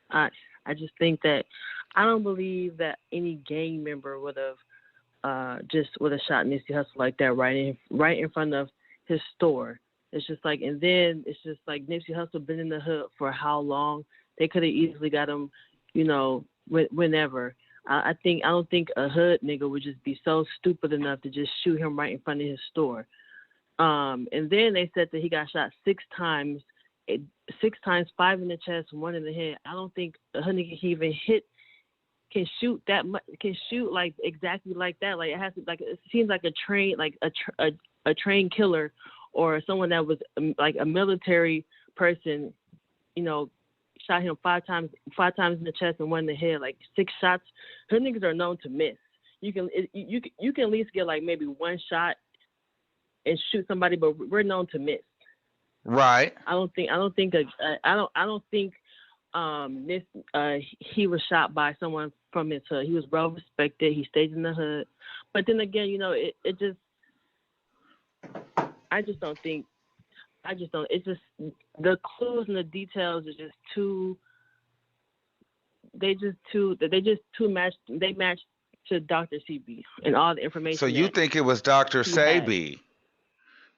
I just think that I don't believe that any gang member would have shot Nipsey Hussle like that right in front of his store. It's just like, and then it's just like Nipsey Hussle been in the hood for how long? They could have easily got him, whenever. I don't think a hood nigga would just be so stupid enough to just shoot him right in front of his store. And then they said that he got shot 6 times, 5 in the chest, 1 in the head. I don't think a hood nigga can shoot that much, can shoot like exactly like that. Like it has to, like it seems like a trained killer or someone that was like a military person, shot him 5 times in the chest and 1 in the head, like 6 shots. Her niggas are known to miss. You can at least get like maybe 1 shot and shoot somebody, but we're known to miss. Right. I don't think he was shot by someone from his hood. He was well respected. He stayed in the hood. But then again, it's just the clues and the details are just too match to Dr. Sebi and all the information. So you think it was Dr. Sebi?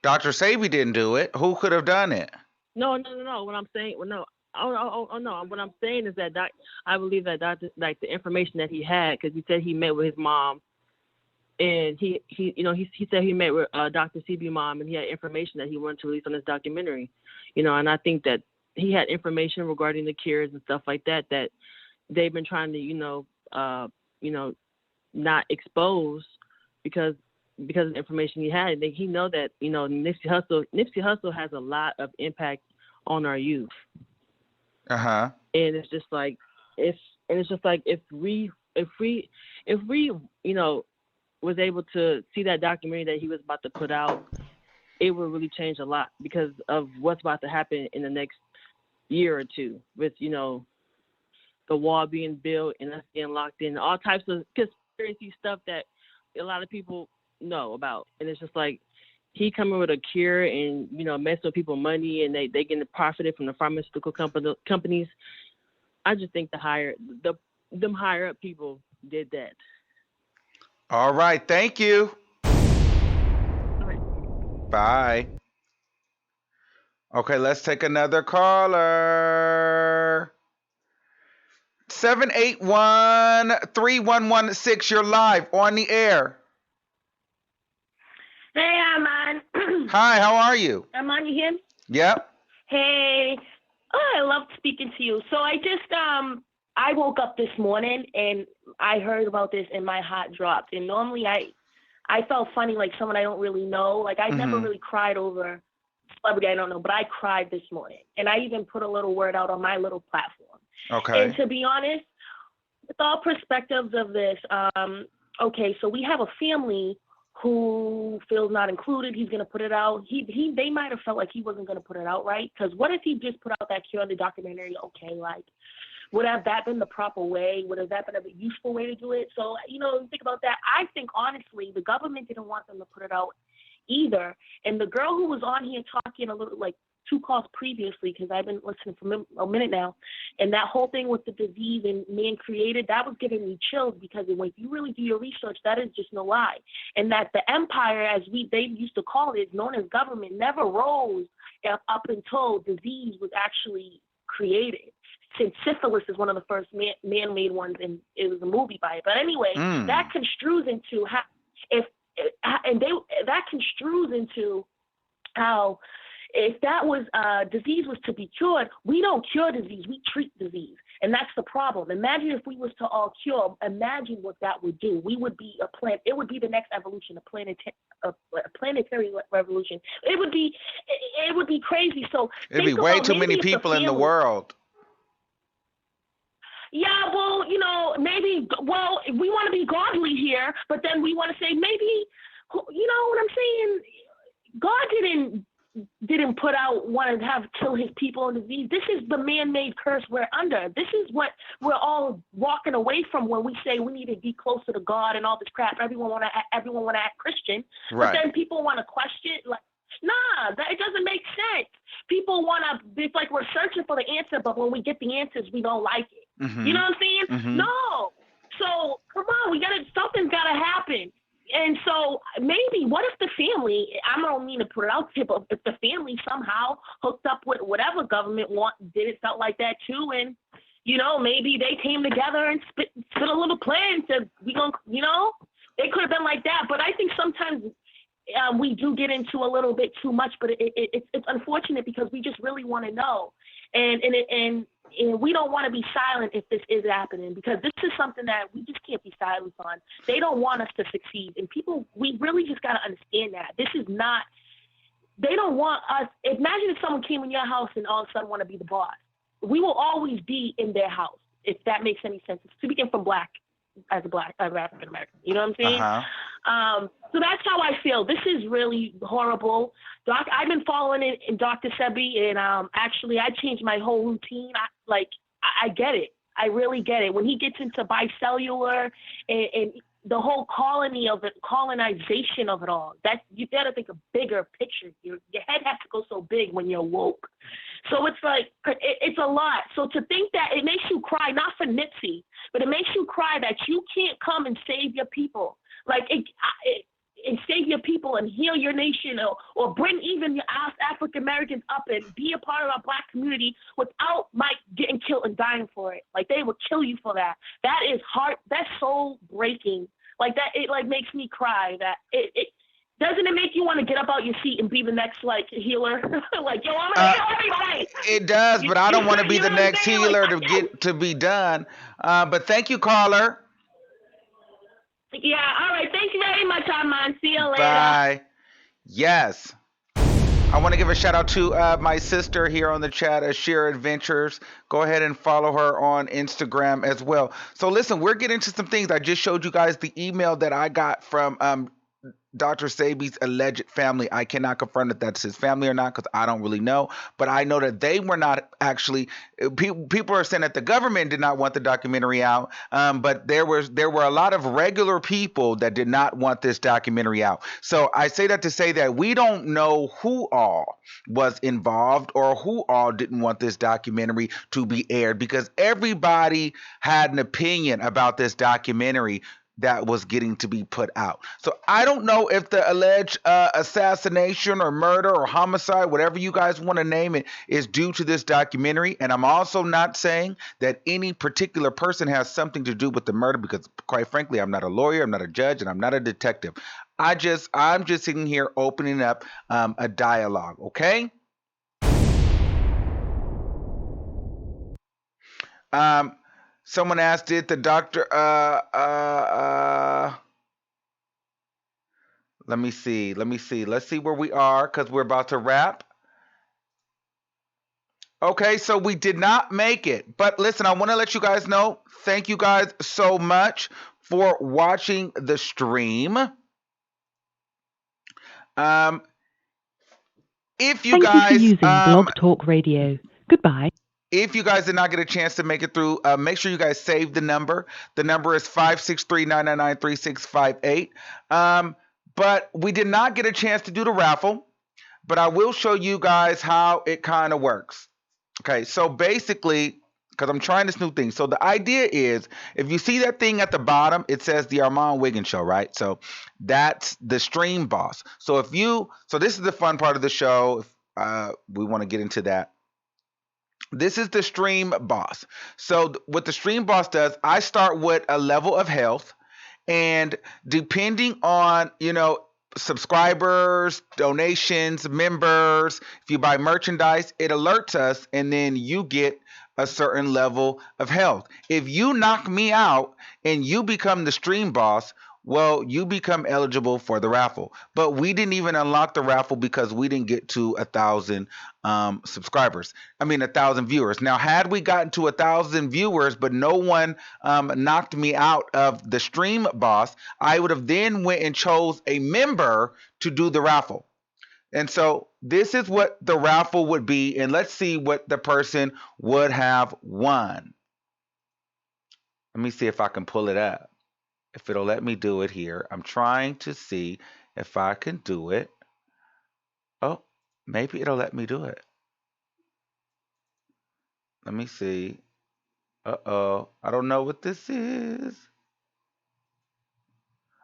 Dr. Sebi didn't do it. Who could have done it? No. What I'm saying, no. Oh no. What I'm saying is that I believe that Dr. like the information that he had, because he said he met with his mom, and he said he met with Dr. Sebi mom, and he had information that he wanted to release on his documentary, and I think that he had information regarding the cures and stuff like that that they've been trying to not expose because of the information he had. He know that Nipsey Hussle has a lot of impact on our youth. And it's just like if we was able to see that documentary that he was about to put out, it would really change a lot because of what's about to happen in the next year or two with the wall being built and us getting locked in, all types of conspiracy stuff that a lot of people know about. And it's just like he coming with a cure and messing with people money, and they getting profited from the pharmaceutical companies. I just think them higher up people did that. All right, thank you. All right. Bye. Okay, let's take another caller. 781-3116. You're live on the air. Hey, Armand. Hi, how are you? Armand, you hear me? Yep. Hey. Oh, I love speaking to you. So I just I woke up this morning and I heard about this and my heart dropped. And normally I felt funny like someone I don't really know. Like I never really cried over celebrity I don't know, but I cried this morning. And I even put a little word out on my little platform. Okay. And to be honest, with all perspectives of this, okay, so we have a family who feels not included. He's gonna put it out. They might have felt like he wasn't gonna put it out, right? Because what if he just put out that Cure the documentary? Okay, like would have that been the proper way? Would have that been a useful way to do it? So think about that. I think honestly, the government didn't want them to put it out either. And the girl who was on here talking a little like 2 calls previously, because I've been listening for a minute now, and that whole thing with the disease and man created, that was giving me chills, because when you really do your research, that is just no lie. And that the empire, as they used to call it, known as government, never rose up until disease was actually created. Since syphilis is one of the first man-made ones, and it was a movie by it. But anyway, that construes into how that construes into how if that was disease was to be cured, we don't cure disease, we treat disease. And that's the problem. Imagine if we was to all cure, imagine what that would do. We would be it would be the next evolution, a planetary revolution. It would be crazy. So it'd be way too many people in the world. Yeah, well, maybe, we want to be godly here, but then we want to say maybe, you know what I'm saying? God didn't put out want to kill his people in disease. This is the man-made curse we're under. This is what we're all walking away from when we say we need to be closer to God and all this crap. Everyone want to act Christian, right. But then people want to question like. Nah, it doesn't make sense. People want to, it's like we're searching for the answer, but when we get the answers, we don't like it. Mm-hmm. You know what I'm saying? Mm-hmm. No. So, come on, something's got to happen. And so maybe, what if the family, I don't mean to put it out there, but if the family somehow hooked up with whatever government did it felt like that too, and, maybe they came together and spit a little plan to, it could have been like that. But I think sometimes we do get into a little bit too much, but it's unfortunate because we just really want to know, and we don't want to be silent if this is happening, because this is something that we just can't be silent on. They don't want us to succeed, and people, we really just got to understand that this is not. They don't want us. Imagine if someone came in your house and all of a sudden want to be the boss. We will always be in their house, if that makes any sense. Speaking from as African American, you know what I'm saying? Uh-huh. So that's how I feel. This is really horrible. I've been following it in Dr. Sebi, and actually I changed my whole routine. I get it. I really get it. When he gets into bicellular and the whole colonization of it all, that you got to think a bigger picture. Your head has to go so big when you're woke. So it's like, it's a lot. So to think that it makes you cry, not for Nipsey, but it makes you cry that you can't come and save your people. Like, and save your people and heal your nation, or bring even your African Americans up and be a part of our Black community without Mike getting killed and dying for it. Like, they will kill you for that. That is that's soul breaking. Like that, it like makes me cry. That it doesn't it make you want to get up out your seat and be the next like healer? Like, yo, I'm gonna heal everybody. It does, but I don't want to be the next healer to get to be done. But thank you, caller. Yeah, all right. Thank you very much, Armand. See you later. Bye. Yes. I want to give a shout out to my sister here on the chat, Ashira Adventures. Go ahead and follow her on Instagram as well. So listen, we're getting to some things. I just showed you guys the email that I got from Dr. Sebi's alleged family. I cannot confirm that that's his family or not, because I don't really know. But I know that they were not actually. People are saying that the government did not want the documentary out, but there were a lot of regular people that did not want this documentary out. So I say that to say that we don't know who all was involved or who all didn't want this documentary to be aired, because everybody had an opinion about this documentary that was getting to be put out. So I don't know if the alleged assassination or murder or homicide, whatever you guys want to name it, is due to this documentary. And I'm also not saying that any particular person has something to do with the murder, because quite frankly, I'm not a lawyer, I'm not a judge, and I'm not a detective. I'm just sitting here opening up a dialogue, okay? Someone asked, did the doctor let me see. Let's see where we are because we're about to wrap. Okay, so we did not make it. But listen, I want to let you guys know, thank you guys so much for watching the stream. If you Thank guys you for using Blog Talk Radio. Goodbye. If you guys did not get a chance to make it through, make sure you guys save the number. The number is 563-999-3658. But we did not get a chance to do the raffle, but I will show you guys how it kind of works. Okay, so basically, because I'm trying this new thing. So the idea is, if you see that thing at the bottom, it says the Armand Wiggins Show, right? So that's the stream boss. So this is the fun part of the show. If we want to get into that. This is the stream boss. So what the stream boss does, I start with a level of health, and depending on, subscribers, donations, members, if you buy merchandise, it alerts us, and then you get a certain level of health. If you knock me out and you become the stream boss, well, you become eligible for the raffle. But we didn't even unlock the raffle because we didn't get to 1,000 subscribers. 1,000 viewers. Now, had we gotten to 1,000 viewers, but no one knocked me out of the stream boss, I would have then went and chose a member to do the raffle. And so this is what the raffle would be, and let's see what the person would have won. Let me see if I can pull it up. If it'll let me do it here. I'm trying to see if I can do it. Oh, maybe it'll let me do it. Let me see. Uh-oh. I don't know what this is.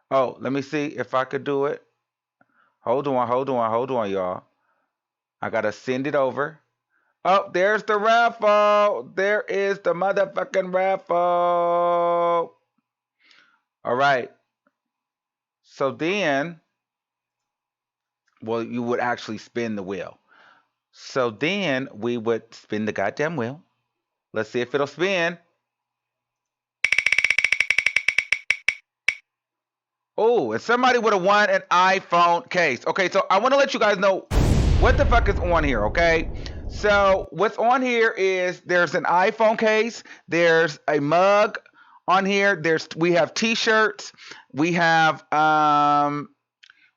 Oh, let me see if I could do it. Hold on, y'all. I gotta send it over. Oh, there's the raffle. There is the motherfucking raffle. All right. So then, well, you would actually spin the wheel. So then we would spin the goddamn wheel. Let's see if it'll spin. Oh, and somebody would have won an iPhone case. Okay, so I want to let you guys know what the fuck is on here, okay? So what's on here is there's an iPhone case, there's a mug on here, we have t-shirts, we have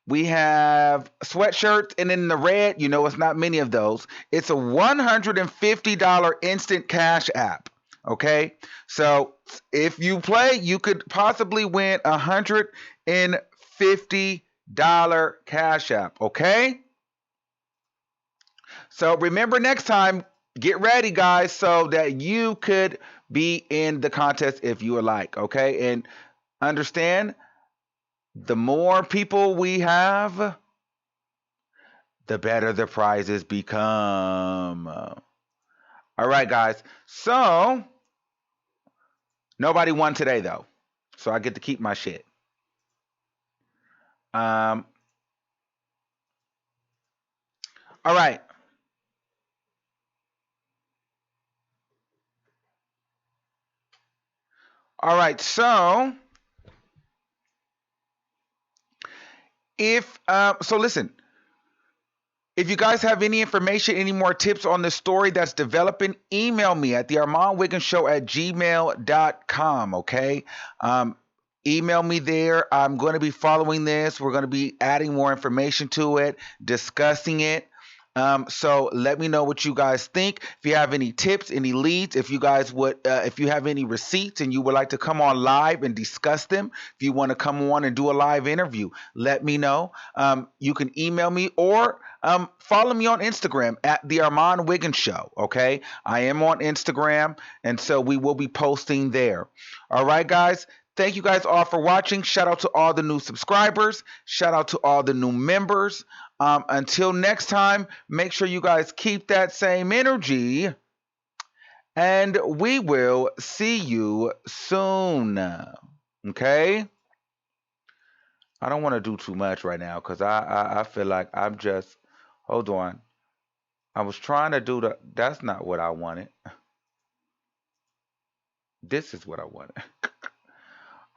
sweatshirts, and in the red, it's not many of those. It's a $150 instant cash app. Okay, so if you play, you could possibly win $150 cash app. Okay, so remember, next time, get ready, guys, so that you could be in the contest if you would like. Okay, and understand, the more people we have, the better the prizes become. All right, guys. So nobody won today, though, so I get to keep my shit. All right. All right. So listen. If you guys have any information, any more tips on the story that's developing, email me at thearmandwigginshow@gmail.com, okay? Email me there. I'm going to be following this. We're going to be adding more information to it, discussing it. So let me know what you guys think. If you have any tips, any leads, if you guys would, if you have any receipts and you would like to come on live and discuss them, if you want to come on and do a live interview, let me know. You can email me or follow me on Instagram at the Armand Wiggins Show. Okay, I am on Instagram, and so we will be posting there. All right, guys. Thank you guys all for watching. Shout out to all the new subscribers. Shout out to all the new members. Until next time, make sure you guys keep that same energy. And we will see you soon. Okay? I don't want to do too much right now because I feel like I'm just, hold on. I was trying to do that's not what I wanted. This is what I wanted.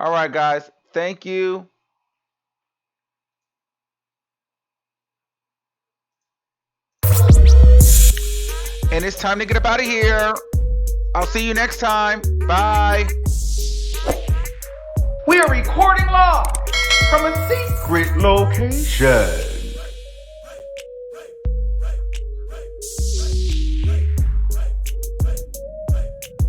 All right, guys. Thank you. And it's time to get up out of here. I'll see you next time. Bye. We are recording live from a secret location.